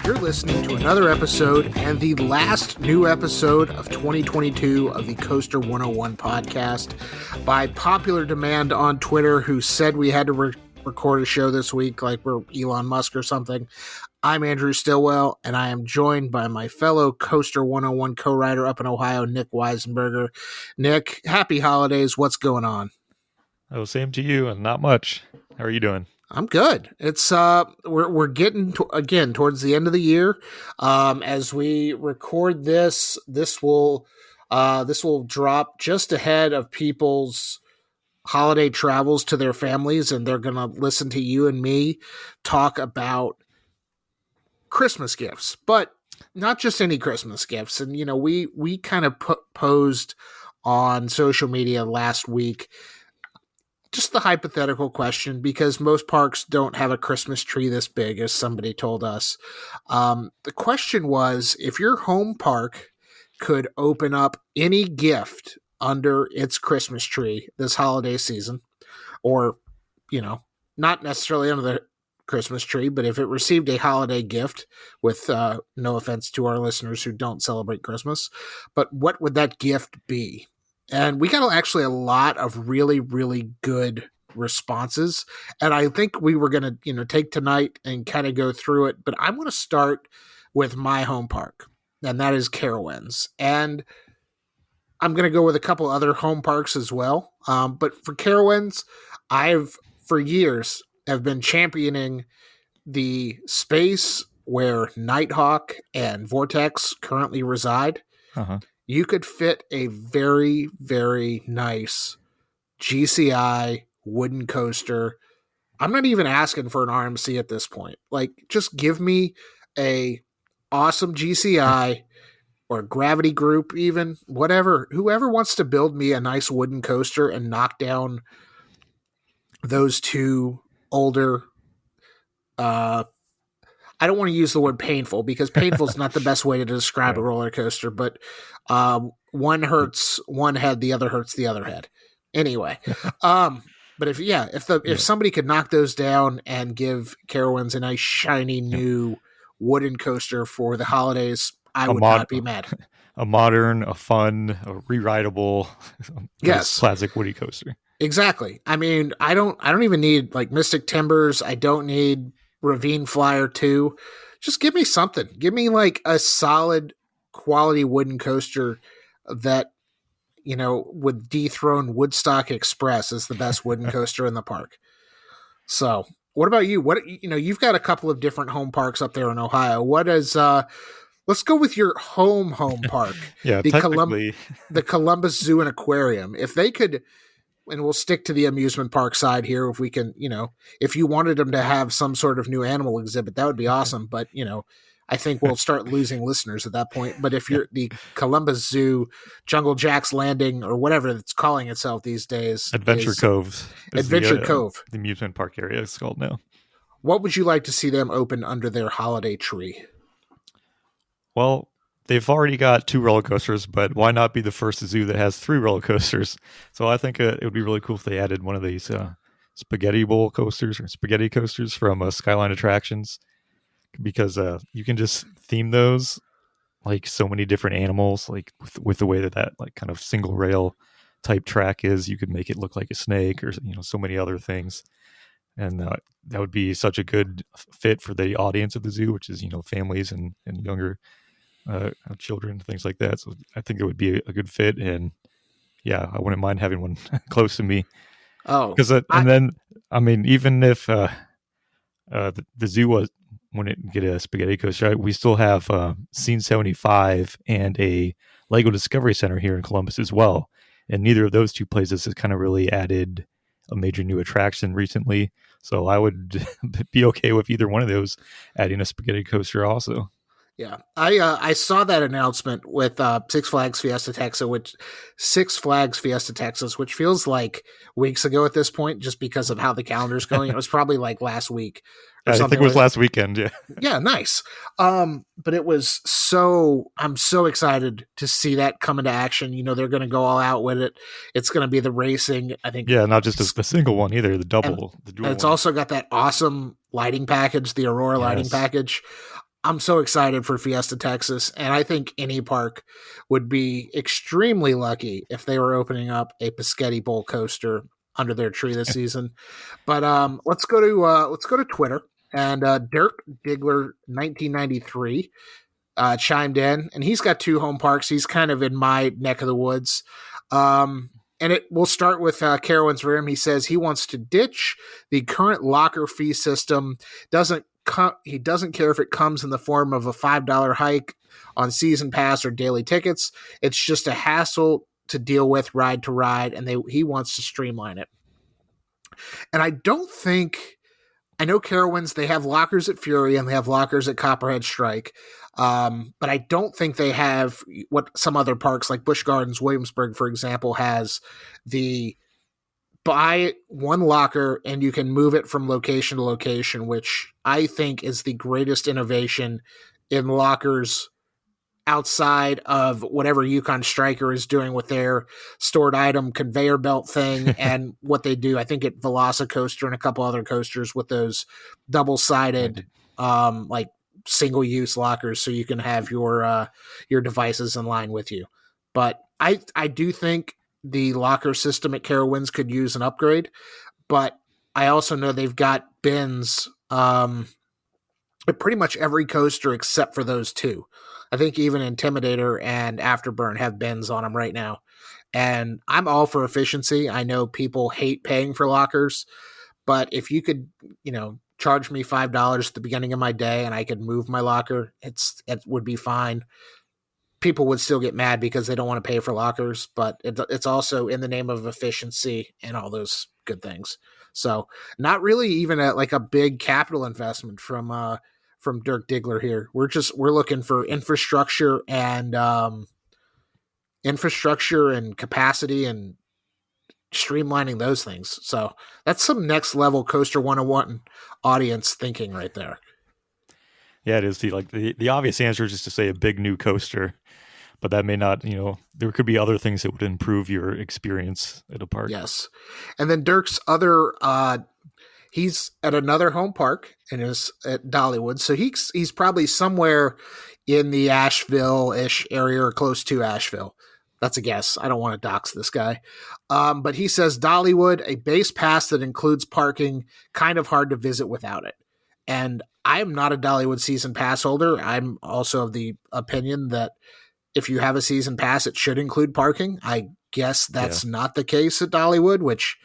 You're listening to another episode and the last new episode of 2022 of the Coaster101 Podcast. By popular demand on Twitter, who said we had to record a show this week like we're Elon Musk or something, I'm Andrew Stillwell, and I am joined by my fellow Coaster101 co-writer up in Ohio, Nick Weisenberger. Nick, happy holidays. What's going on? Oh, same to you, and not much. How are you doing? I'm good. It's we're getting again towards the end of the year. As we record this will drop just ahead of people's holiday travels to their families, and they're gonna listen to you and me talk about Christmas gifts, but not just any Christmas gifts. And we kind of posed on social media last week just the hypothetical question, because most parks don't have a Christmas tree this big, as somebody told us. The question was, if your home park could open up any gift under its Christmas tree this holiday season, or, not necessarily under the Christmas tree, but if it received a holiday gift, with no offense to our listeners who don't celebrate Christmas, but what would that gift be? And we got actually a lot of really, really good responses. And I think we were going to, take tonight and kind of go through it. But I'm going to start with my home park, and that is Carowinds. And I'm going to go with a couple other home parks as well. But for Carowinds, for years, have been championing the space where Nighthawk and Vortex currently reside. Uh-huh. You could fit a very, very nice GCI wooden coaster. I'm not even asking for an RMC at this point. Like, just give me a awesome GCI or Gravity Group, even whatever. Whoever wants to build me a nice wooden coaster and knock down those two older, I don't want to use the word painful, because painful is not the best way to describe a roller coaster, but one hurts one head, the other hurts the other head. Anyway, but if somebody could knock those down and give Carowinds a nice shiny new wooden coaster for the holidays, I would not be mad. A modern, a fun, a rewritable, yes, classic woody coaster. Exactly. I mean, I don't even need like Mystic Timbers. I don't need Ravine Flyer 2. Just give me something. Give me like a solid quality wooden coaster that, would dethrone Woodstock Express as the best wooden coaster in the park. So what about you? You've got a couple of different home parks up there in Ohio. What is, let's go with your home park. Yeah, the Columbus Zoo and Aquarium. If they could, and we'll stick to the amusement park side here. If we can, if you wanted them to have some sort of new animal exhibit, that would be awesome. But, I think we'll start losing listeners at that point. But if you're the Columbus Zoo, Jungle Jack's Landing, or whatever it's calling itself these days. Adventure Cove. Cove. The amusement park area is called now. What would you like to see them open under their holiday tree? Well, they've already got 2 roller coasters, but why not be the first zoo that has 3 roller coasters? So I think it would be really cool if they added one of these spaghetti bowl coasters or spaghetti coasters from Skyline Attractions, because you can just theme those like so many different animals, like with the way that like kind of single rail type track is. You could make it look like a snake, or so many other things. And that would be such a good fit for the audience of the zoo, which is families and younger children, things like that. So I think it would be a good fit, and I wouldn't mind having one close to me. Oh, because even if the zoo wouldn't get a spaghetti coaster, we still have Scene 75 and a Lego Discovery Center here in Columbus as well, and neither of those 2 places has kind of really added a major new attraction recently. So I would be okay with either one of those adding a spaghetti coaster also. Yeah, I saw that announcement with Six Flags Fiesta Texas, which feels like weeks ago at this point, just because of how the calendar's going. It was probably like last week or I think something it was like. last weekend. Yeah. Yeah, nice. But it was I'm so excited to see that come into action. They're going to go all out with it. It's going to be the racing, I think. Yeah, not just a single one either, the and, dual it's one. also got that awesome lighting package, the Aurora lighting Yes. package. I'm so excited for Fiesta Texas, and I think any park would be extremely lucky if they were opening up a Pescetti Bowl coaster under their tree this season. But let's go to Twitter, and Dirk Diggler 1993 chimed in, and he's got two home parks. He's kind of in my neck of the woods. And we'll start with Carowinds for him. He says he wants to ditch the current locker fee system. He doesn't care if it comes in the form of a $5 hike on season pass or daily tickets. It's just a hassle to deal with ride to ride, and he wants to streamline it. And I know Carowinds, they have lockers at Fury and they have lockers at Copperhead Strike. But I don't think they have what some other parks like Busch Gardens, Williamsburg, for example, has the buy one locker and you can move it from location to location, which I think is the greatest innovation in lockers outside of whatever Yukon Striker is doing with their stored item conveyor belt thing and what they do. I think at Velocicoaster and a couple other coasters with those double-sided like single-use lockers so you can have your devices in line with you. But I do think the locker system at Carowinds could use an upgrade, but I also know they've got bins at pretty much every coaster except for those two. I think even Intimidator and Afterburn have bins on them right now. And I'm all for efficiency. I know people hate paying for lockers, but if you could, charge me $5 at the beginning of my day and I could move my locker, it would be fine. People would still get mad because they don't want to pay for lockers, but it's also in the name of efficiency and all those good things. So not really even a big capital investment from Dirk Diggler here. We're looking for infrastructure and capacity and streamlining those things. So that's some next level Coaster 101 audience thinking right there. Yeah, it is. The obvious answer is just to say a big new coaster, but that may not, there could be other things that would improve your experience at a park. Yes. And then Dirk's other, he's at another home park and is at Dollywood. So he's probably somewhere in the Asheville-ish area or close to Asheville. That's a guess. I don't want to dox this guy. But he says Dollywood, a base pass that includes parking, kind of hard to visit without it. And I'm not a Dollywood season pass holder. I'm also of the opinion that if you have a season pass, it should include parking. I guess that's not the case at Dollywood, which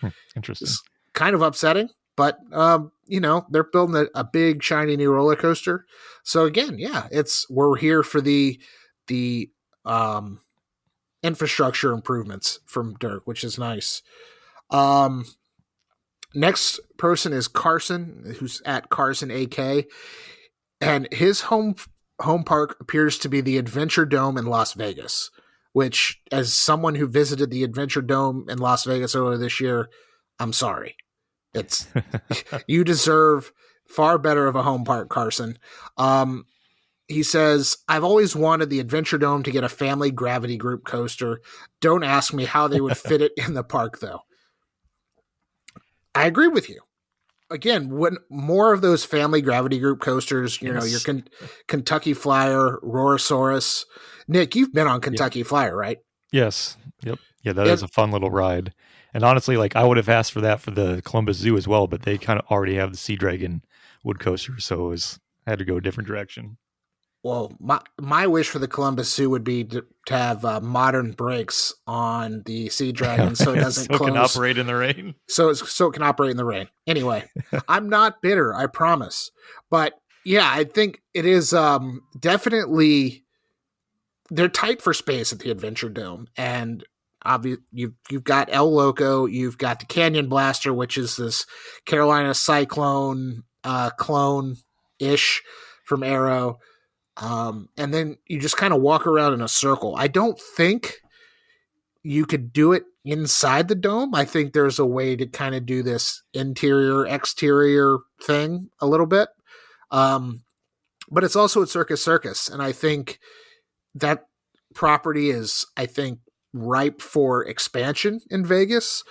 is kind of upsetting. But, they're building a big, shiny new roller coaster. So again, we're here for the infrastructure improvements from Dirk, which is nice. Next person is Carson, who's at Carson AK, and his home park appears to be the Adventure Dome in Las Vegas, which, as someone who visited the Adventure Dome in Las Vegas earlier this year, I'm sorry. You deserve far better of a home park, Carson. He says, I've always wanted the Adventure Dome to get a family gravity group coaster. Don't ask me how they would fit it in the park, though. I agree with you. Again, when more of those family gravity group coasters, your Kentucky Flyer, Rorosaurus. Nick, you've been on Kentucky Flyer, right? Yes. Yep. Yeah, that is a fun little ride. And honestly, I would have asked for that for the Columbus Zoo as well, but they kind of already have the Sea Dragon wood coaster, so I had to go a different direction. Well, my wish for the Columbus Zoo would be to have modern brakes on the Sea Dragon so it doesn't close. So it can operate in the rain. So it can operate in the rain. Anyway, I'm not bitter, I promise. But yeah, I think it is definitely, they're tight for space at the Adventure Dome. And obviously you've got El Loco, you've got the Canyon Blaster, which is this Carolina Cyclone clone-ish from Arrow. And then you just kind of walk around in a circle. I don't think you could do it inside the dome. I think there's a way to kind of do this interior, exterior thing a little bit. But it's also at Circus Circus, and I think that property is, I think, ripe for expansion in Vegas,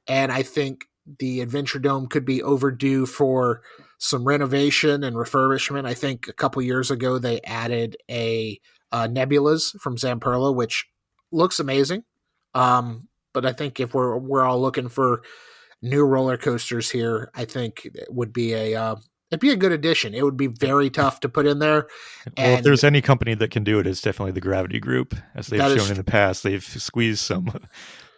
and I think the Adventure Dome could be overdue for some renovation and refurbishment. I think a couple years ago they added a Nebulas from Zamperla, which looks amazing. But I think if we're all looking for new roller coasters here, I think it would be it'd be a good addition. It would be very tough to put in there, Well, if and there's any company that can do it, it's definitely the Gravity Group. As they've that shown is in the past, they've squeezed some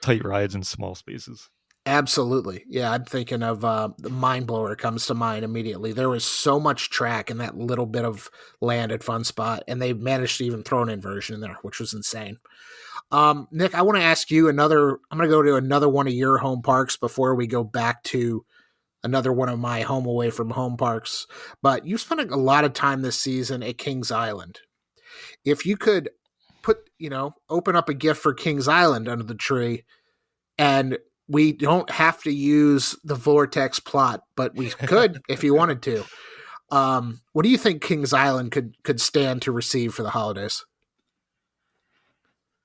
tight rides in small spaces. absolutely, yeah. I'm thinking of the Mind Blower comes to mind immediately. There was so much track in that little bit of land at Fun Spot, and they managed to even throw an inversion in there, which was insane. Nick, I want to ask you another. I'm going to go to another one of your home parks before we go back to another one of my home away from home parks. But you spent a lot of time this season at Kings Island. If you could open up a gift for Kings Island under the tree, and we don't have to use the Vortex plot, but we could if you wanted to. What do you think Kings Island could stand to receive for the holidays?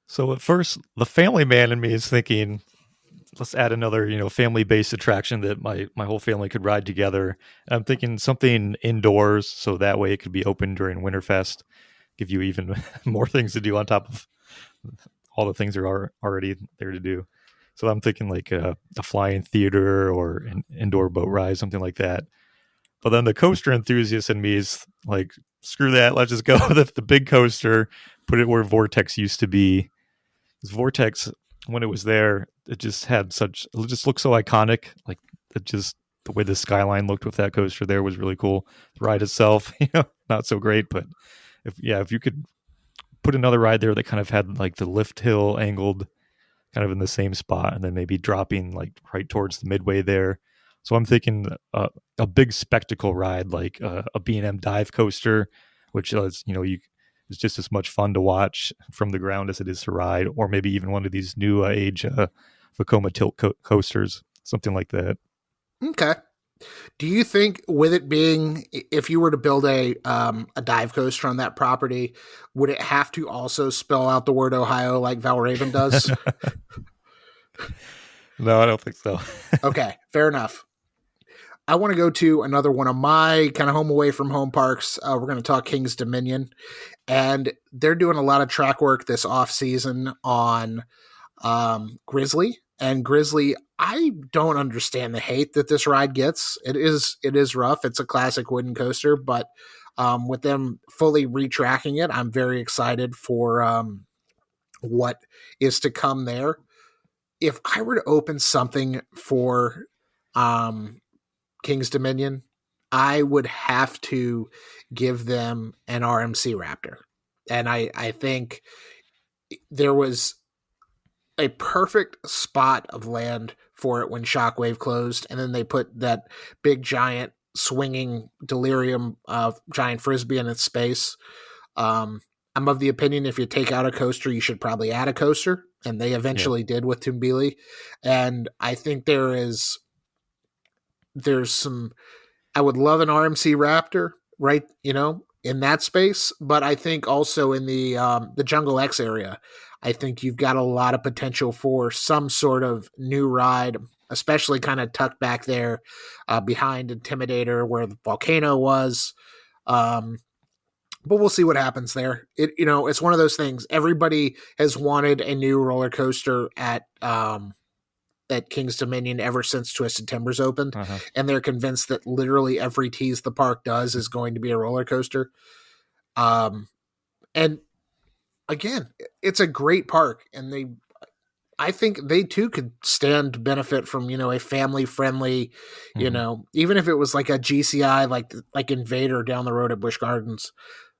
So at first, the family man in me is thinking, let's add another, family-based attraction that my whole family could ride together. I'm thinking something indoors, so that way it could be open during Winterfest, give you even more things to do on top of all the things that are already there to do. So I'm thinking like a flying theater or an indoor boat ride, something like that. But then the coaster enthusiast in me is like, screw that, let's just go with the big coaster, put it where Vortex used to be. Because Vortex, when it was there, it just looked so iconic. Like the way the skyline looked with that coaster there was really cool. The ride itself, not so great, but if you could put another ride there that kind of had like the lift hill angled kind of in the same spot and then maybe dropping like right towards the midway there. So I'm thinking a big spectacle ride like a B&M dive coaster, which is, it's just as much fun to watch from the ground as it is to ride, or maybe even one of these new age Vekoma tilt coasters, something like that. Okay. Do you think, with it being, if you were to build a dive coaster on that property, would it have to also spell out the word Ohio like Valraven does? No, I don't think so. Okay, fair enough. I want to go to another one of my kind of home away from home parks. We're going to talk King's Dominion, and they're doing a lot of track work this off season on Grizzly. And Grizzly, I don't understand the hate that this ride gets. It is rough. It's a classic wooden coaster, but with them fully retracking it, I'm very excited for what is to come there. If I were to open something for King's Dominion, I would have to give them an RMC Raptor. And I think there was a perfect spot of land for it when Shockwave closed, and then they put that big giant swinging delirium giant frisbee in its space. I'm of the opinion if you take out a coaster, you should probably add a coaster, and they eventually did with Tumbili. And I think there's some. I would love an RMC Raptor, right? In that space, but I think also in the Jungle X area, I think you've got a lot of potential for some sort of new ride, especially kind of tucked back there behind Intimidator where the volcano was. But we'll see what happens there. It's one of those things. Everybody has wanted a new roller coaster at King's Dominion ever since Twisted Timbers opened, and they're convinced that literally every tease the park does is going to be a roller coaster. And again, it's a great park, and I think they too could stand to benefit from, a family friendly, even if it was like a GCI, like Invader down the road at Busch Gardens,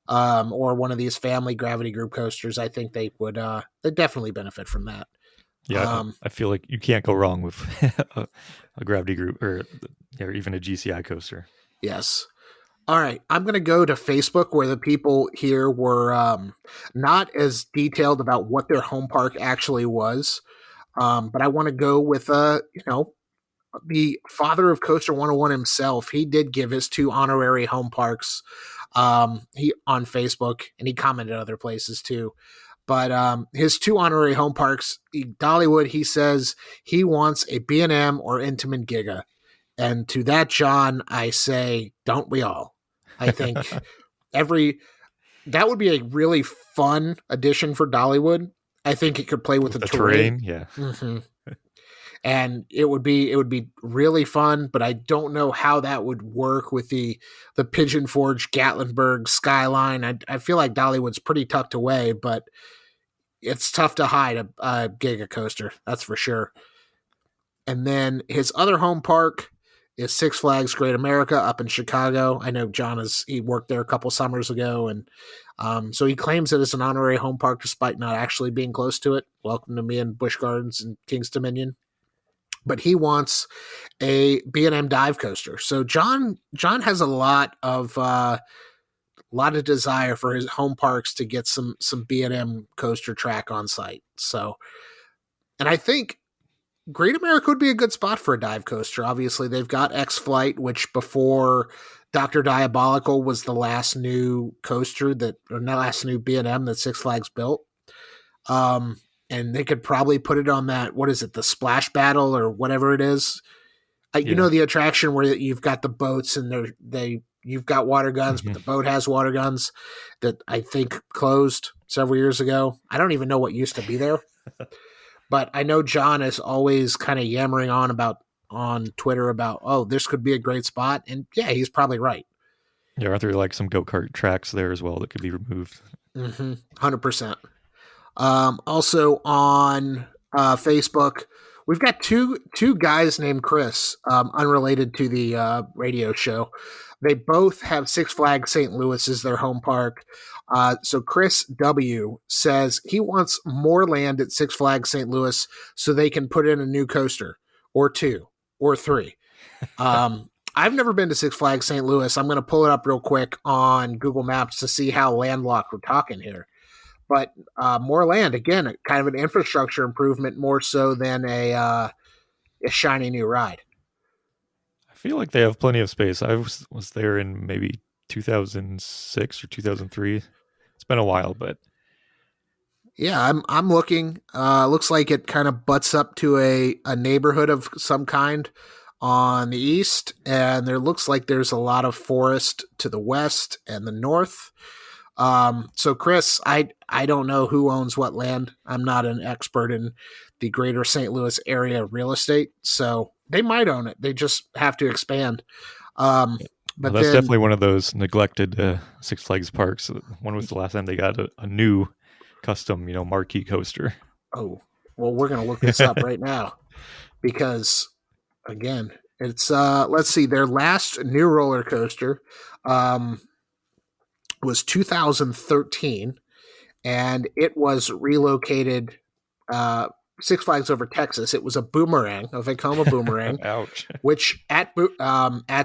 or one of these family Gravity Group coasters. I think they would, they definitely benefit from that. Yeah, I feel like you can't go wrong with a Gravity Group or even a GCI coaster. Yes. All right. I'm going to go to Facebook where the people here were not as detailed about what their home park actually was. But I want to go with, the father of Coaster 101 himself, he did give his 2 honorary home parks he on Facebook, and he commented other places too. But his 2 honorary home parks, Dollywood, he says he wants a B&M or Intamin Giga. And to that, John, I say, don't we all? I think that would be a really fun addition for Dollywood. I think it could play with the terrain. Yeah. Mm-hmm. And it would be really fun, but I don't know how that would work with the Pigeon Forge Gatlinburg skyline. I feel like Dollywood's pretty tucked away, but it's tough to hide a Giga coaster, that's for sure. And then his other home park is Six Flags Great America up in Chicago. I know John he worked there a couple summers ago, and so he claims it as an honorary home park despite not actually being close to it. Welcome to me in Busch Gardens and King's Dominion. But he wants a B&M dive coaster. So John has a lot of desire for his home parks to get some B&M coaster track on site. So, and I think Great America would be a good spot for a dive coaster. Obviously, they've got X-Flight, which before Dr. Diabolical was the last new coaster or the last new B&M that Six Flags built. And they could probably put it on that, what is it, the Splash Battle or whatever it is. You know, the attraction where you've got the boats and you've got water guns, but the boat has water guns that I think closed several years ago. I don't even know what used to be there. But I know John is always kind of yammering on Twitter about, oh, this could be a great spot. And yeah, he's probably right. Yeah, aren't there like some go-kart tracks there as well that could be removed? 100%. Also on Facebook, we've got two guys named Chris, unrelated to the radio show. They both have Six Flags St. Louis as their home park. So Chris W. says he wants more land at Six Flags St. Louis so they can put in a new coaster or 2 or 3. I've never been to Six Flags St. Louis. I'm going to pull it up real quick on Google Maps to see how landlocked we're talking here. But more land, again, kind of an infrastructure improvement more so than a shiny new ride. I feel like they have plenty of space. I was there in maybe 2006 or 2003. It's been a while, but yeah, I'm looking. Looks like it kind of butts up to a neighborhood of some kind on the east, and there looks like there's a lot of forest to the west and the north. So Chris, I don't know who owns what land. I'm not an expert in the greater St. Louis area real estate, so they might own it. They just have to expand. But that's definitely one of those neglected Six Flags parks. When was the last time they got a new custom, marquee coaster? Oh, well, we're going to look this up right now because, again, it's let's see. Their last new roller coaster was 2013, and it was relocated Six Flags Over Texas. It was a boomerang, a Vekoma boomerang. Ouch. Which at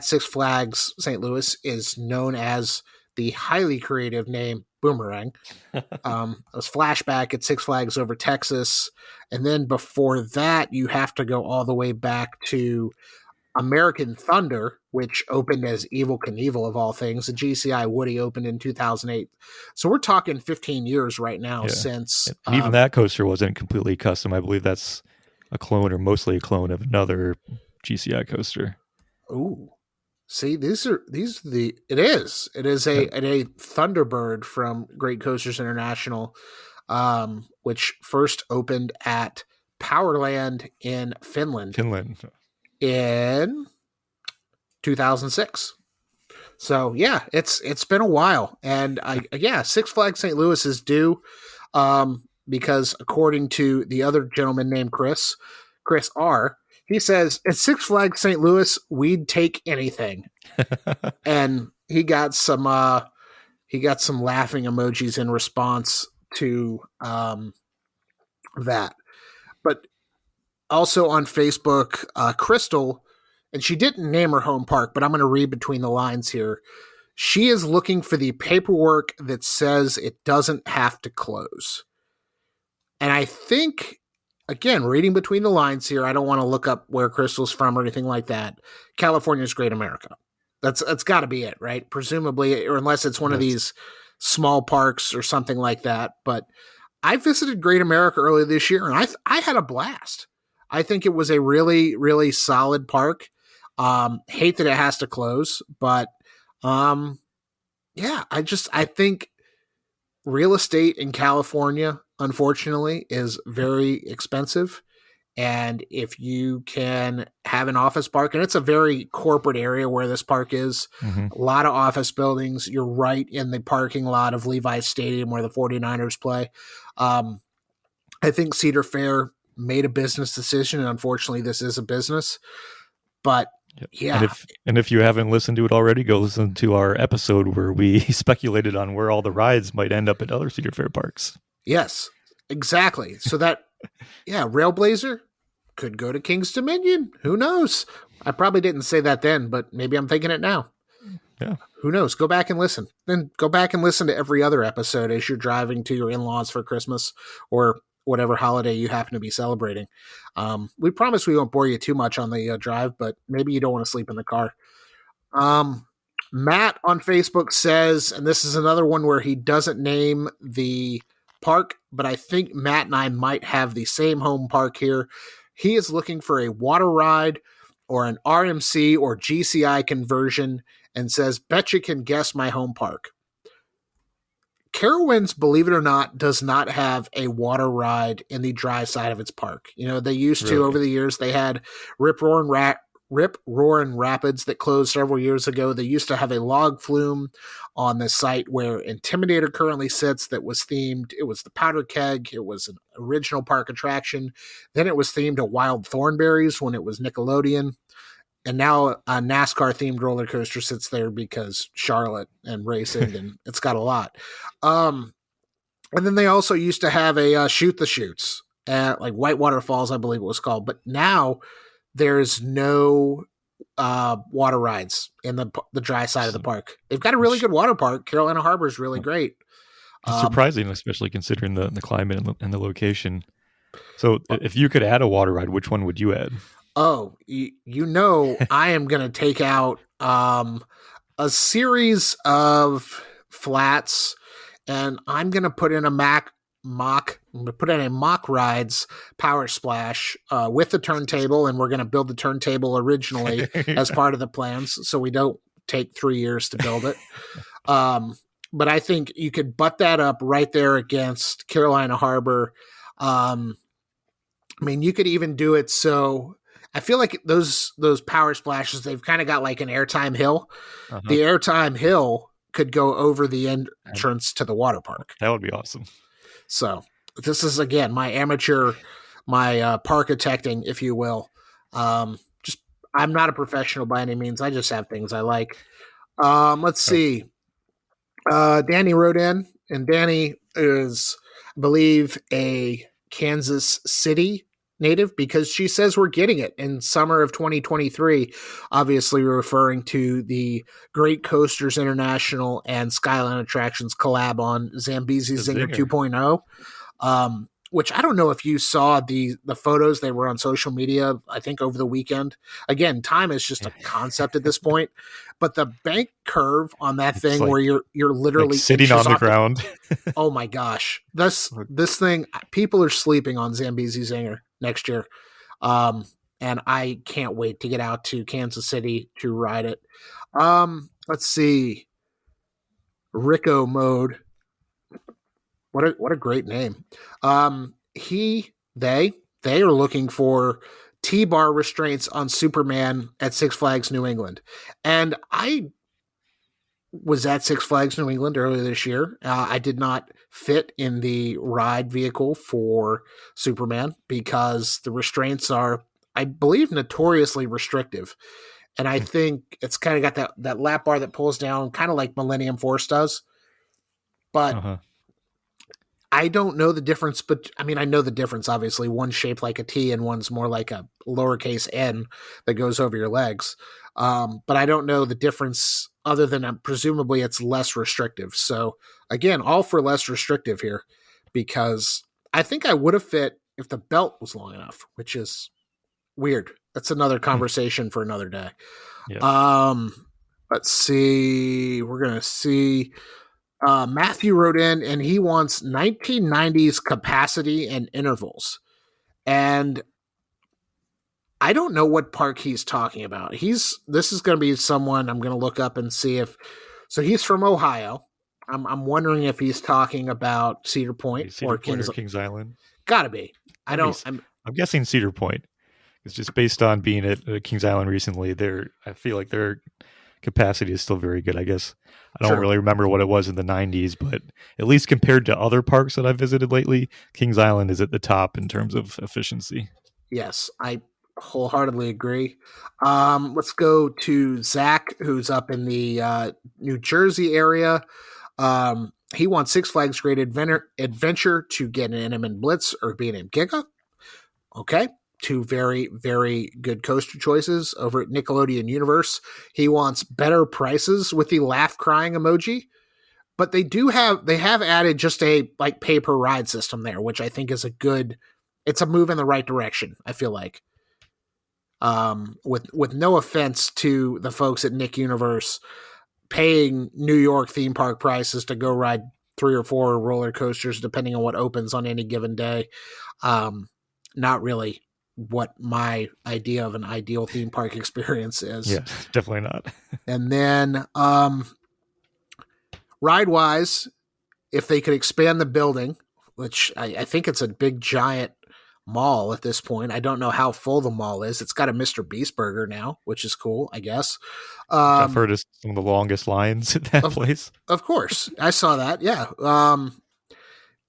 Six Flags St. Louis is known as the highly creative name Boomerang. It was flashback at Six Flags Over Texas. And then before that, you have to go all the way back to American Thunder, which opened as Evel Knievel of all things. The GCI Woody opened in 2008. So we're talking 15 years right now since... And even that coaster wasn't completely custom. I believe that's a clone or mostly a clone of another GCI coaster. Ooh. See, it is a Thunderbird from Great Coasters International, which first opened at Powerland in Finland. In 2006. So yeah, it's been a while, and Six Flags St. Louis is due, because according to the other gentleman named Chris R, he says at Six Flags St. Louis we'd take anything, and he got some laughing emojis in response to that, but. Also on Facebook, Crystal, and she didn't name her home park, but I'm going to read between the lines here. She is looking for the paperwork that says it doesn't have to close. And I think again, reading between the lines here, I don't want to look up where Crystal's from or anything like that. California's Great America. That's got to be it, right? Presumably, or unless it's one of these small parks or something like that. But I visited Great America earlier this year, and I had a blast. I think it was a really, really solid park. Hate that it has to close, but yeah, I think real estate in California, unfortunately, is very expensive. And if you can have an office park, and it's a very corporate area where this park is, a lot of office buildings, you're right in the parking lot of Levi's Stadium where the 49ers play. I think Cedar Fair made a business decision, and unfortunately this is a business. But yeah. And if you haven't listened to it already, go listen to our episode where we speculated on where all the rides might end up at other Cedar Fair parks. Yes, exactly. So that, yeah, Railblazer could go to King's Dominion. Who knows? I probably didn't say that then, but maybe I'm thinking it now. Yeah. Who knows? Go back and listen. Then go back and listen to every other episode as you're driving to your in-laws for Christmas or whatever holiday you happen to be celebrating. We promise we won't bore you too much on the drive, but maybe you don't want to sleep in the car. Matt on Facebook says, and this is another one where he doesn't name the park, but I think Matt and I might have the same home park here. He is looking for a water ride or an RMC or GCI conversion and says, bet you can guess my home park. Carowinds, believe it or not, does not have a water ride in the dry side of its park. You know, they used to, over the years, they had Rip Roarin' Rapids that closed several years ago. They used to have a log flume on the site where Intimidator currently sits that was themed. It was the Powder Keg. It was an original park attraction. Then it was themed to Wild Thornberries when it was Nickelodeon. And now a NASCAR-themed roller coaster sits there because Charlotte and racing, and it's got a lot. And then they also used to have a Shoot the Chutes at like Whitewater Falls, I believe it was called. But now there's no water rides in the dry side of the park. They've got a really good water park. Carolina Harbor is really great. It's surprising, especially considering the climate and the location. So if you could add a water ride, which one would you add? Oh, you know, I am going to take out a series of flats, and I'm going to put in a mock rides power splash with the turntable, and we're going to build the turntable originally as part of the plans, so we don't take 3 years to build it. But I think you could butt that up right there against Carolina Harbor. I mean, you could even do it so. I feel like those power splashes, they've kind of got like an airtime hill. The airtime hill could go over the entrance to the water park. That would be awesome. So this is, again, my parkitecting, if you will. I'm not a professional by any means. I just have things I like. Let's see. Danny wrote in, and Danny is, I believe, a Kansas City native, because she says we're getting it in summer of 2023, obviously referring to the Great Coasters International and Skyline Attractions collab on Zambezi Zinger 2.0, which I don't know if you saw the photos. They were on social media, I think, over the weekend. Again, time is just a concept at this point, but the bank curve on that thing, like, where you're literally like sitting on the ground. Oh my gosh. This thing, people are sleeping on Zambezi Zinger next year. And I can't wait to get out to Kansas City to ride it. Let's see. Rico Mode. What a great name. They are looking for T-bar restraints on Superman at Six Flags New England. And I was at Six Flags New England earlier this year. I did not fit in the ride vehicle for Superman because the restraints are, I believe, notoriously restrictive. And I think it's kind of got that lap bar that pulls down, kind of like Millennium Force does. But I don't know the difference, but I mean, I know the difference, obviously. One's shaped like a T and one's more like a lowercase n that goes over your legs. But I don't know the difference other than presumably it's less restrictive. So again, all for less restrictive here, because I think I would have fit if the belt was long enough, which is weird. That's another conversation for another day. Yeah. Let's see. We're gonna see. Matthew wrote in, and he wants 1990s capacity and intervals. And I don't know what park he's talking about. This is going to be someone I'm going to look up and see if. So he's from Ohio. I'm wondering if he's talking about Cedar Point Cedar or Point or Kings Island. Gotta be. I'm guessing Cedar Point. It's just based on being at Kings Island recently. I feel like their capacity is still very good. I guess I don't really remember what it was in the 90s, but at least compared to other parks that I've visited lately, Kings Island is at the top in terms of efficiency. Yes, I wholeheartedly agree. Let's go to Zach, who's up in the New Jersey area. He wants Six Flags Great Adventure to get an NM and Blitz or B&M Giga. Okay. Two very, very good coaster choices over at Nickelodeon Universe. He wants better prices with the laugh crying emoji, but they have added just a like pay per ride system there, which I think is it's a move in the right direction. I feel like, with no offense to the folks at Nick Universe paying New York theme park prices to go ride 3 or 4 roller coasters, depending on what opens on any given day. Not really what my idea of an ideal theme park experience is. Yeah, definitely not. And then ride-wise, if they could expand the building, which I think it's a big, giant mall at this point. I don't know how full the mall is. It's got a Mr. Beast burger now, which is cool, I guess. I've heard it's some of the longest lines at that place. Of course. I saw that, yeah.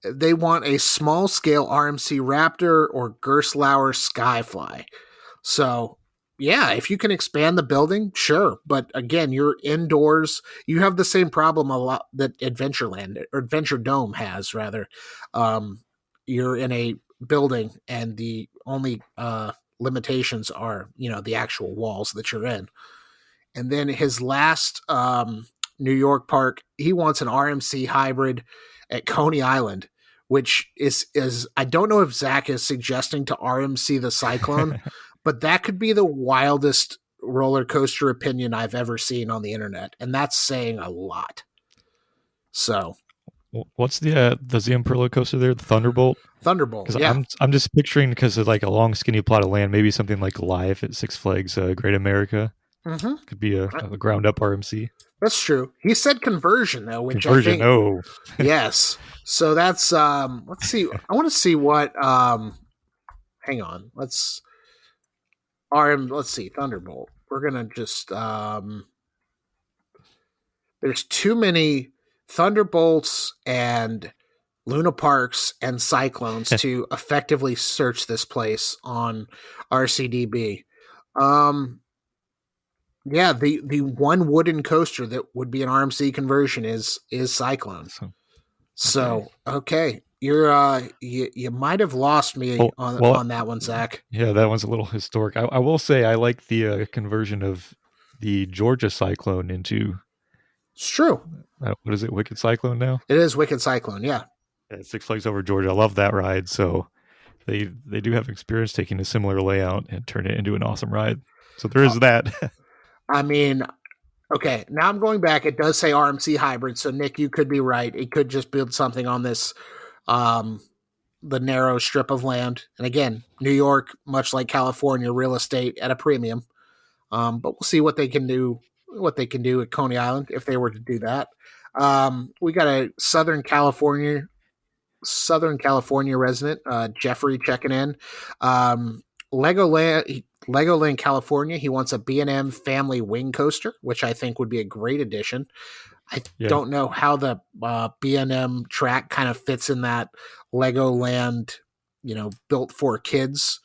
They want a small-scale RMC Raptor or Gerstlauer Skyfly. So, yeah, if you can expand the building, sure. But again, you're indoors. You have the same problem a lot that Adventureland or Adventure Dome has, rather. You're in a building, and the only limitations are, the actual walls that you're in. And then his last New York park, he wants an RMC hybrid at Coney Island, which is I don't know if Zach is suggesting to RMC the Cyclone, but that could be the wildest roller coaster opinion I've ever seen on the internet, and that's saying a lot. So, what's the Zim roller coaster there? The Thunderbolt. Yeah. I'm just picturing, because of like a long skinny plot of land, maybe something like Live at Six Flags Great America. Mm-hmm. Could be a ground up RMC. That's true. He said conversion though, which conversion. I think, yes. So that's let's see. I want to see what hang on. Let's see, Thunderbolt. We're gonna just there's too many Thunderbolts and Luna Parks and Cyclones to effectively search this place on RCDB. Yeah, the one wooden coaster that would be an RMC conversion is Cyclone. So okay, you're you might have lost me on that one, Zach. Yeah, that one's a little historic. I will say I like the conversion of the Georgia Cyclone into. It's true. What is it? Wicked Cyclone now? It is Wicked Cyclone. Yeah. Six Flags Over Georgia. I love that ride. So they do have experience taking a similar layout and turn it into an awesome ride. So there is that. I mean, okay, now I'm going back. It does say RMC hybrid, so Nick, you could be right. It could just build something on this, the narrow strip of land. And again, New York, much like California, real estate at a premium. But we'll see what they can do. What they can do at Coney Island if they were to do that. We got a Southern California resident, Jeffrey, checking in. Legoland California, he wants a B&M family wing coaster, which I think would be a great addition. I don't know how the B&M track kind of fits in that Legoland, built for kids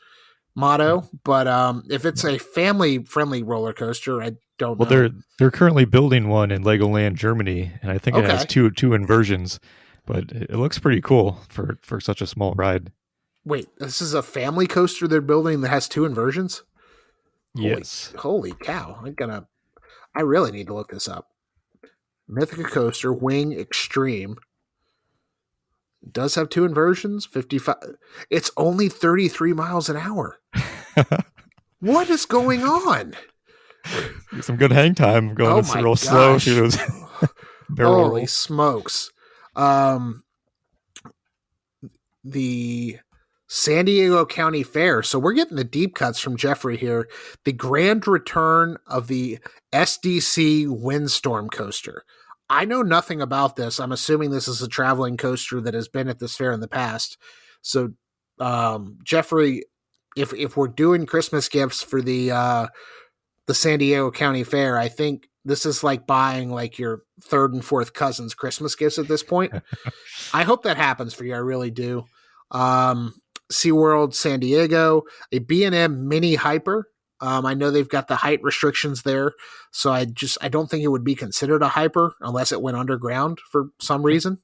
motto, but if it's a family friendly roller coaster, I don't know. Well, they're currently building one in Legoland Germany, and I think it has two inversions, but it looks pretty cool for such a small ride. Wait, this is a family coaster they're building that has two inversions? Yes. Holy cow. I really need to look this up. Mythica Coaster Wing Extreme. It does have 2 inversions, 55. It's only 33 miles an hour. What is going on? Some good hang time going real slow through those barrel Holy rolls. Smokes. The San Diego County Fair. So we're getting the deep cuts from Jeffrey here. The grand return of the SDC Windstorm Coaster. I know nothing about this. I'm assuming this is a traveling coaster that has been at this fair in the past. So, Jeffrey, if we're doing Christmas gifts for the San Diego County Fair, I think this is like buying like your third and fourth cousin's Christmas gifts at this point. I hope that happens for you. I really do. SeaWorld San Diego, a B&M mini hyper. I know they've got the height restrictions there, so I don't think it would be considered a hyper unless it went underground for some reason.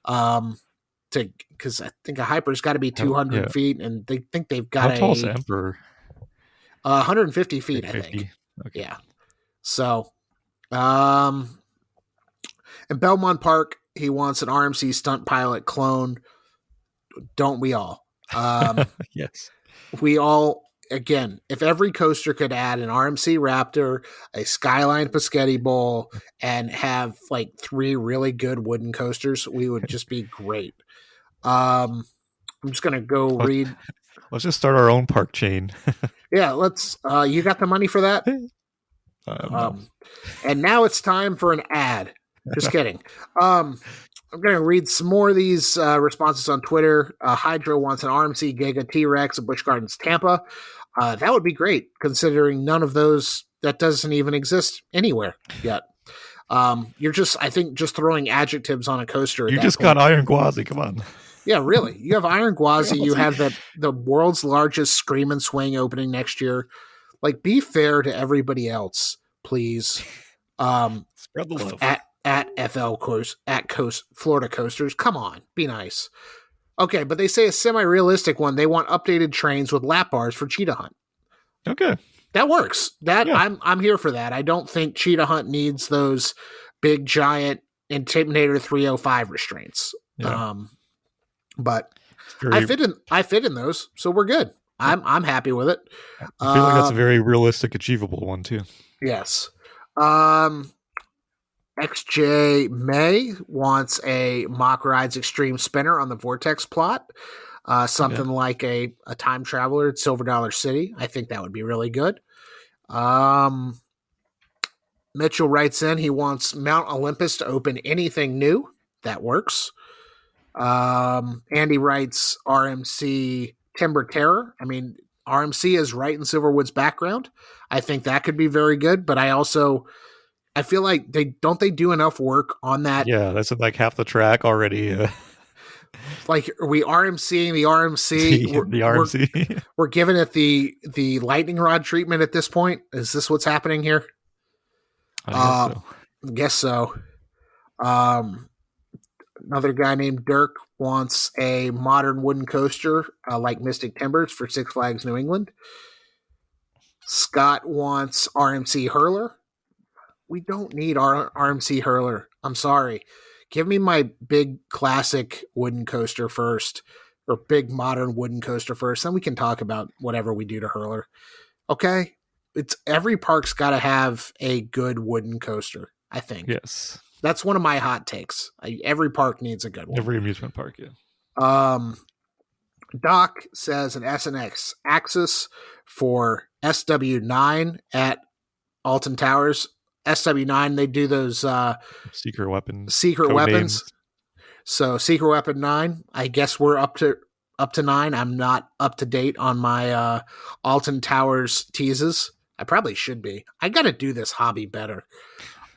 Because I think a hyper's got to be 200 feet, and they think they've got How tall is the Emperor? 150 feet, I think. Okay. Yeah. So, in Belmont Park, he wants an RMC stunt pilot clone. Don't we all? Yes. We all, again, if every coaster could add an RMC Raptor, a Skyline Pescetti Bowl, and have like 3 really good wooden coasters, we would just be great. I'm just going to go read. Let's just start our own park chain. Yeah, let's. You got the money for that? No. And now it's time for an ad. Just kidding. I'm going to read some more of these responses on Twitter. Hydro wants an RMC Giga T-Rex at Busch Gardens Tampa. That would be great, considering none of those, that doesn't even exist anywhere yet. You're just, I think, just throwing adjectives on a coaster. You just got Iron Gwazi. Come on. Yeah, really. You have Iron Gwazi. You have the world's largest Scream and Swing opening next year. Like, be fair to everybody else, please. Spread the love. At FL Coast, Florida Coasters. Come on, be nice. Okay, but they say a semi-realistic one. They want updated trains with lap bars for Cheetah Hunt. Okay, that works. I'm here for that. I don't think Cheetah Hunt needs those big giant Intimidator 305 restraints. Yeah. But I fit in those, so we're good. I'm happy with it. I feel like that's a very realistic, achievable one too. Yes. XJ May wants a Mock Rides Extreme Spinner on the Vortex plot. Something like a time traveler at Silver Dollar City. I think that would be really good. Mitchell writes in, he wants Mount Olympus to open anything new. That works. Andy writes RMC Timber Terror. I mean, RMC is right in Silverwood's background. I think that could be very good, but I feel like they do enough work on that. Yeah, that's like half the track already. Like, are we RMCing the RMC? The RMC. We're giving it the lightning rod treatment at this point. Is this what's happening here? I guess so. Another guy named Dirk wants a modern wooden coaster like Mystic Timbers for Six Flags New England. Scott wants RMC Hurler. We don't need our RMC Hurler. I'm sorry. Give me my big classic wooden coaster first, or big modern wooden coaster first. Then we can talk about whatever we do to Hurler. Okay? It's every park's got to have a good wooden coaster, I think. Yes. That's one of my hot takes. Every park needs a good one. Every amusement park, yeah. Doc says an SNX Axis for SW9 at Alton Towers. SW9, they do those secret weapons. So Secret Weapon 9, I guess we're up to 9. I'm not up to date on my Alton Towers teases. I probably should be. I got to do this hobby better.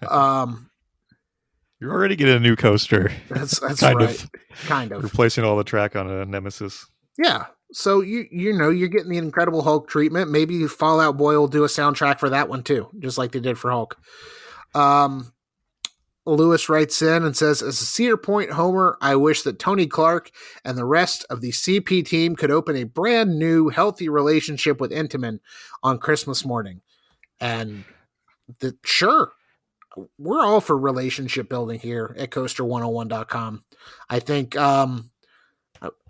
You're already getting a new coaster. That's right. Kind of replacing all the track on a Nemesis. Yeah. So you're getting the Incredible Hulk treatment. Maybe Fallout Boy will do a soundtrack for that one too, just like they did for Hulk. Lewis writes in and says, as a Cedar Point homer, I wish that Tony Clark and the rest of the CP team could open a brand new, healthy relationship with Intamin on Christmas morning. And sure. we're all for relationship building here at Coaster101.com. I think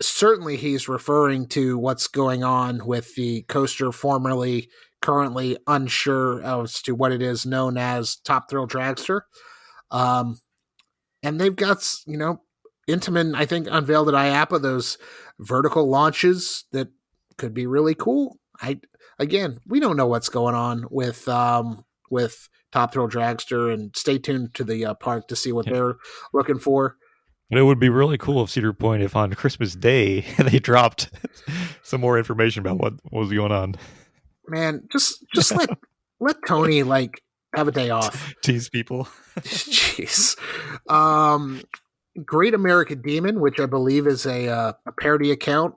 certainly he's referring to what's going on with the coaster formerly, currently unsure as to what it is known as Top Thrill Dragster. And they've got, Intamin, I think, unveiled at IAPA those vertical launches that could be really cool. Again, we don't know what's going on with Top Thrill Dragster, and stay tuned to the park to see what they're looking for. But it would be really cool if Cedar Point, if on Christmas Day they dropped some more information about what was going on. Man, just let Tony have a day off. Tease people. Jeez. Great America Demon, which I believe is a parody account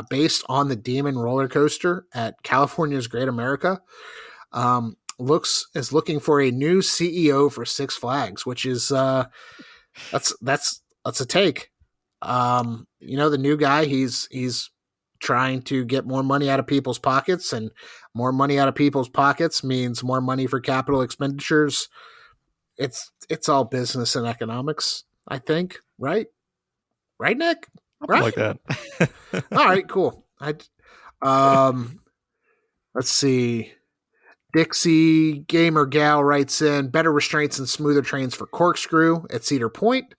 based on the Demon roller coaster at California's Great America, is looking for a new CEO for Six Flags, which is that's a take. The new guy, he's trying to get more money out of people's pockets, and more money out of people's pockets means more money for capital expenditures. It's all business and economics, I think. Right, Nick? Right? Like that. All right, cool. Let's see. Dixie Gamer Gal writes in, better restraints and smoother trains for Corkscrew at Cedar Point.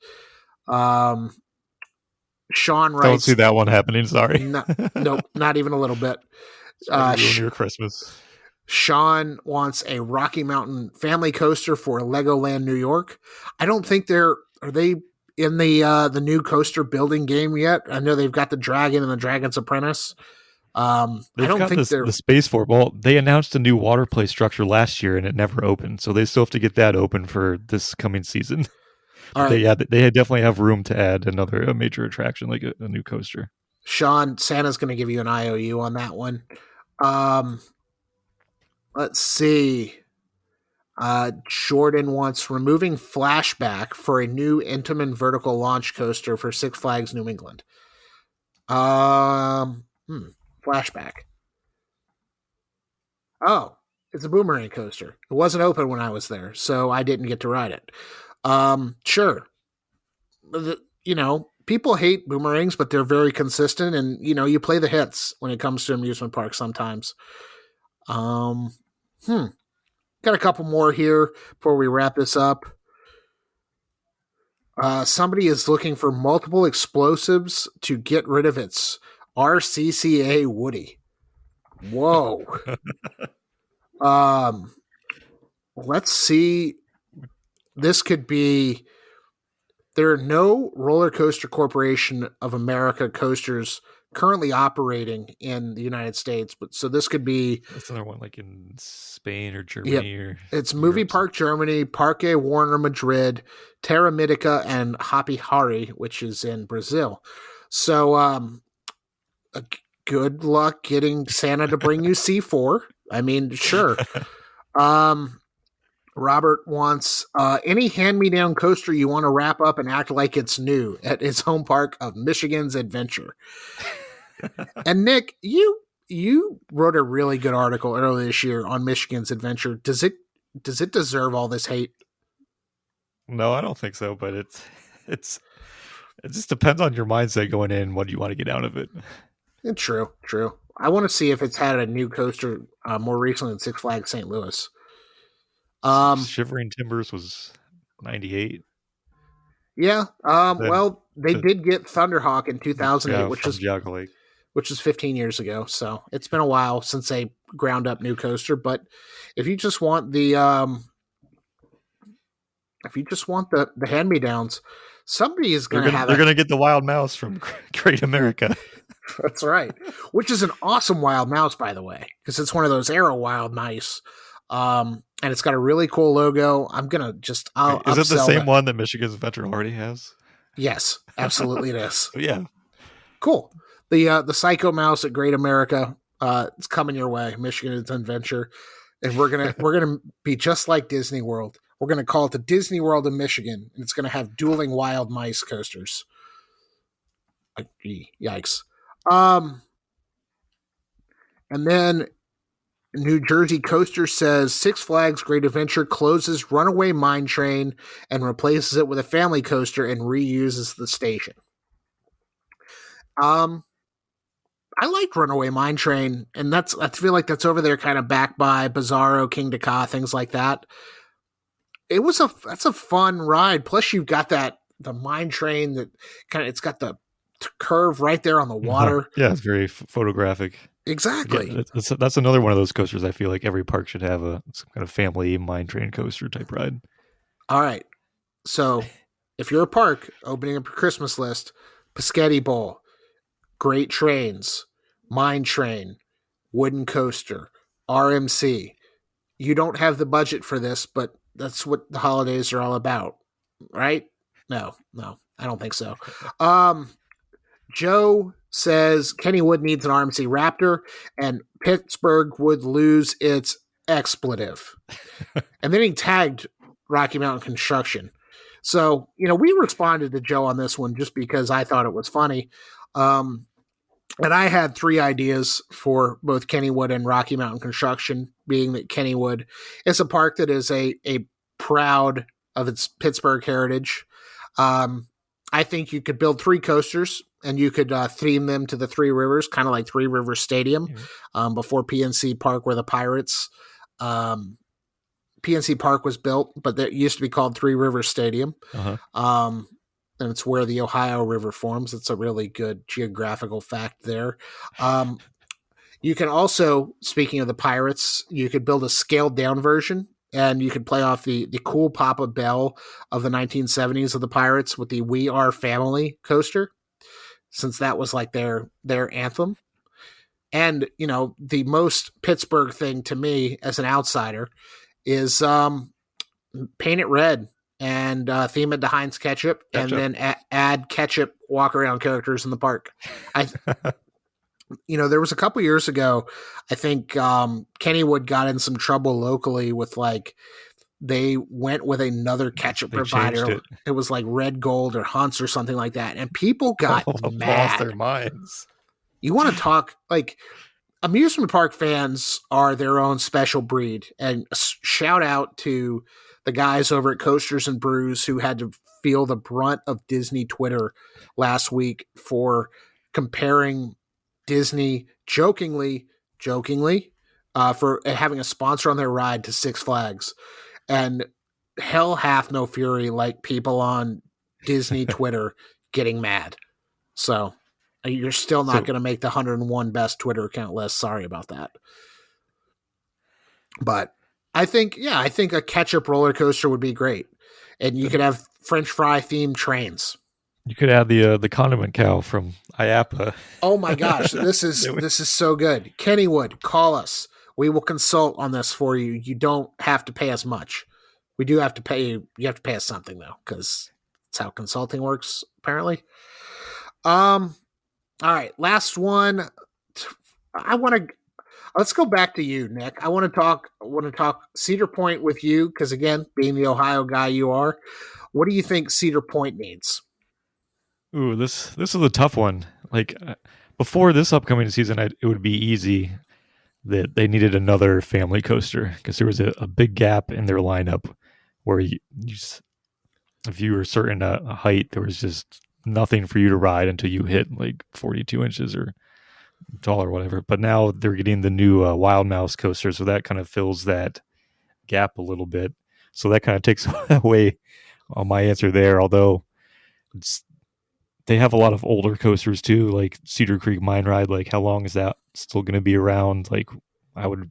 Sean writes, don't see that one happening. Sorry. Nope, not even a little bit. Your Christmas. Sean wants a Rocky Mountain family coaster for Legoland New York. I don't think are they in the new coaster building game yet? I know they've got the Dragon and the Dragon's Apprentice. I don't think they're the Space Fort. Well, they announced a new water play structure last year and it never opened, so they still have to get that open for this coming season. Right. They definitely have room to add a major attraction like a new coaster. Sean, Santa's going to give you an IOU on that one. Let's see. Jordan wants removing Flashback for a new Intamin vertical launch coaster for Six Flags New England. Flashback. Oh, it's a boomerang coaster. It wasn't open when I was there, so I didn't get to ride it. Sure. People hate boomerangs, but they're very consistent, and you play the hits when it comes to amusement parks sometimes. Got a couple more here before we wrap this up. Somebody is looking for multiple explosives to get rid of its RCCA Woody. Whoa. Let's see. This could be. There are no Roller Coaster Corporation of America coasters currently operating in the United States, but so this could be. That's another one like in Spain or Germany. Yep. Or it's Movie Park Germany, Parque Warner Madrid, Terra Mítica, and Hopi Hari, which is in Brazil. So good luck getting Santa to bring you C4. I mean, sure. Robert wants any hand-me-down coaster you want to wrap up and act like it's new at his home park of Michigan's Adventure. And Nick, you wrote a really good article earlier this year on Michigan's Adventure. Does it deserve all this hate? No, I don't think so. But it just depends on your mindset going in. What do you want to get out of it? True. I want to see if it's had a new coaster more recently than Six Flags St. Louis. Shivering Timbers was 98. Yeah. Well, they did get Thunderhawk in 2008, which was 15 years ago. So it's been a while since they ground up new coaster. But if you just want the hand-me-downs, somebody is going to have. They're going to get the Wild Mouse from Great America. That's right. Which is an awesome Wild Mouse, by the way, because it's one of those Aero Wild Mice. And it's got a really cool logo. I'm going to just. Is it the same one that Michigan's Adventure already has? Yes, absolutely it is. Yeah. Cool. The Psycho Mouse at Great America, it's coming your way. Michigan's Adventure. And we're gonna be just like Disney World. We're gonna call it the Disney World of Michigan, and it's gonna have dueling wild mice coasters. Yikes. And then New Jersey Coaster says Six Flags Great Adventure closes Runaway Mine Train and replaces it with a family coaster and reuses the station. I like Runaway Mine Train, and I feel like that's over there kind of back by Bizarro, King Ka, things like that. That's a fun ride. Plus you've got the mine train that it's got the curve right there on the water. Yeah, it's very photographic. Exactly. Yeah, that's another one of those coasters I feel like every park should have some kind of family mine train coaster type ride. All right. So if you're a park opening up your Christmas list, Pescetti Bowl, Great Trains, Mine Train, Wooden Coaster, RMC. You don't have the budget for this, but that's what the holidays are all about, right? No, I don't think so. Joe says Kennywood needs an RMC Raptor, and Pittsburgh would lose its expletive. And then he tagged Rocky Mountain Construction. So, we responded to Joe on this one just because I thought it was funny. And I had 3 ideas for both Kennywood and Rocky Mountain Construction, being that Kennywood is a park that is a proud of its Pittsburgh heritage. I think you could build 3 coasters and you could theme them to the Three Rivers, kind of like Three Rivers Stadium, before PNC Park, where the Pirates. PNC Park was built, but it used to be called Three Rivers Stadium. And it's where the Ohio River forms. It's a really good geographical fact there. You can also, speaking of the Pirates, you could build a scaled down version, and you could play off the cool Papa Bell of the 1970s of the Pirates with the We Are Family coaster, since that was like their anthem. And, the most Pittsburgh thing to me as an outsider is paint it red and theme it to Heinz ketchup. And then add ketchup walk around characters in the park. There was a couple years ago, I think Kennywood got in some trouble locally with they went with another ketchup provider. It was like Red Gold or Hunt's or something like that. And people got mad. Lost their minds. You want to talk amusement park fans are their own special breed, and shout out to the guys over at Coasters and Brews who had to feel the brunt of Disney Twitter last week for comparing Disney jokingly for having a sponsor on their ride to Six Flags, and hell hath no fury like people on Disney Twitter getting mad. So you're still not going to make the 101 best Twitter account list. Sorry about that. But I think a ketchup roller coaster would be great. And you could have French fry themed trains. You could add the condiment cow from IAPA. Oh my gosh, this is so good. Kennywood, call us. We will consult on this for you. You don't have to pay us much. We do have to pay you. You have to pay us something though, because that's how consulting works, apparently. All right, last one. Let's go back to you, Nick. I want to talk Cedar Point with you, because again, being the Ohio guy you are, what do you think Cedar Point needs? Ooh, this is a tough one. Before this upcoming season, it would be easy that they needed another family coaster, because there was a big gap in their lineup where if you were certain a height, there was just nothing for you to ride until you hit 42 inches or taller or whatever. But now they're getting the new Wild Mouse coaster, so that kind of fills that gap a little bit. So that kind of takes away my answer there, although they have a lot of older coasters too, like Cedar Creek Mine Ride. How long is that still going to be around? I would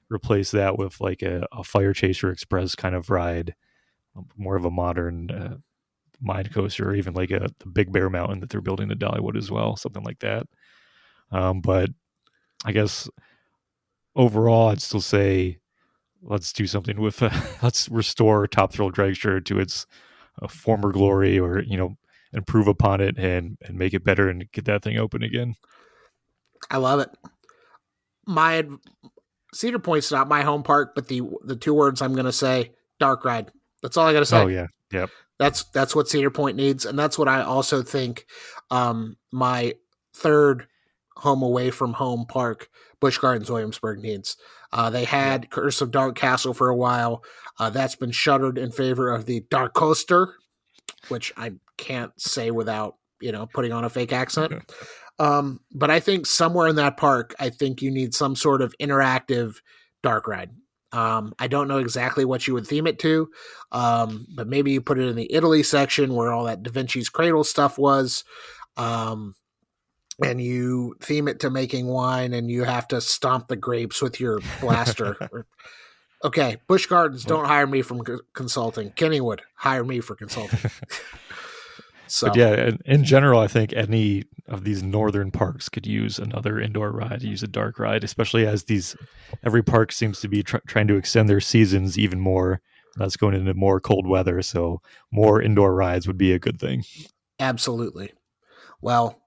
replace that with a Fire Chaser Express kind of ride, more of a modern mine coaster, or even the Big Bear Mountain that they're building at Dollywood as well, something like that. But I guess overall, I'd still say let's do something with let's restore Top Thrill Dragster to its former glory, or improve upon it and make it better and get that thing open again. I love it. My Cedar Point's not my home park, but the 2 words I'm going to say: dark ride. That's all I got to say. Oh yeah, yep. That's what Cedar Point needs, and that's what I also think. My third home away from home park Busch Gardens Williamsburg needs. They had Curse of Dark Castle for a while. That's been shuttered in favor of the Dark Coaster, which I can't say without, putting on a fake accent. But I think somewhere in that park, I think you need some sort of interactive dark ride. I don't know exactly what you would theme it to, but maybe you put it in the Italy section where all that Da Vinci's Cradle stuff was, and you theme it to making wine, and you have to stomp the grapes with your blaster. Okay, Busch Gardens, don't hire me for consulting. Kennywood, hire me for consulting. So, but yeah, in general, I think any of these northern parks could use another indoor ride, use a dark ride, especially as every park seems to be trying to extend their seasons even more. That's going into more cold weather, so more indoor rides would be a good thing. Absolutely. Well,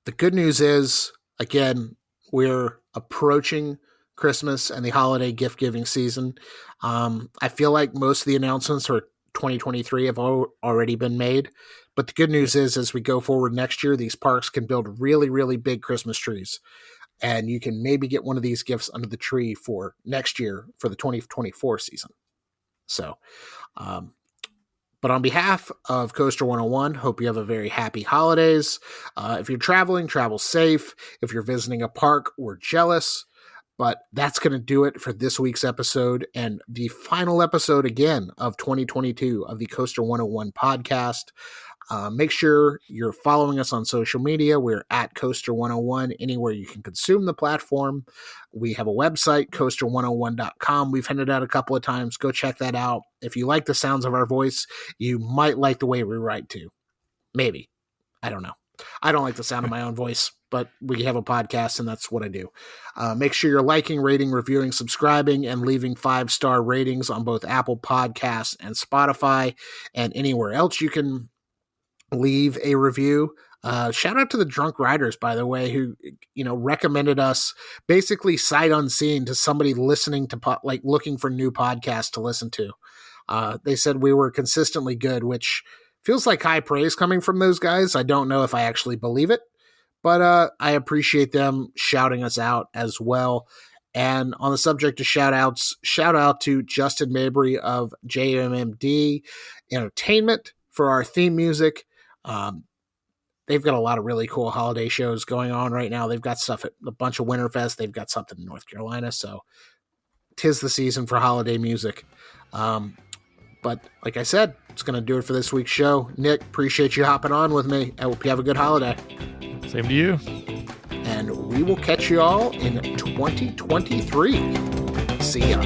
the good news is, again, we're approaching Christmas and the holiday gift-giving season. I feel like most of the announcements for 2023 have already been made. But the good news is, as we go forward next year, these parks can build really, really big Christmas trees. And you can maybe get one of these gifts under the tree for next year for the 2024 season. So, but on behalf of Coaster 101, hope you have a very happy holidays. If you're traveling, travel safe. If you're visiting a park, we're jealous. But that's going to do it for this week's episode and the final episode again of 2022 of the Coaster 101 podcast. Make sure you're following us on social media. We're at Coaster101 anywhere you can consume the platform. We have a website, Coaster101.com. We've hinted out a couple of times. Go check that out. If you like the sounds of our voice, you might like the way we write too. Maybe. I don't know. I don't like the sound of my own voice, but we have a podcast and that's what I do. Make sure you're liking, rating, reviewing, subscribing, and leaving 5-star ratings on both Apple Podcasts and Spotify and anywhere else you can leave a review. Shout out to the Drunk Riders, by the way, who, recommended us basically sight unseen to somebody listening to looking for new podcasts to listen to. They said we were consistently good, which feels like high praise coming from those guys. I don't know if I actually believe it, but I appreciate them shouting us out as well. And on the subject of shout outs, shout out to Justin Mabry of JMMD Entertainment for our theme music. They've got a lot of really cool holiday shows going on right now. They've got stuff at a bunch of Winterfest. They've got something in North Carolina. So 'tis the season for holiday music. But like I said, it's going to do it for this week's show. Nick, appreciate you hopping on with me. I hope you have a good holiday. Same to you. And we will catch you all in 2023. See ya.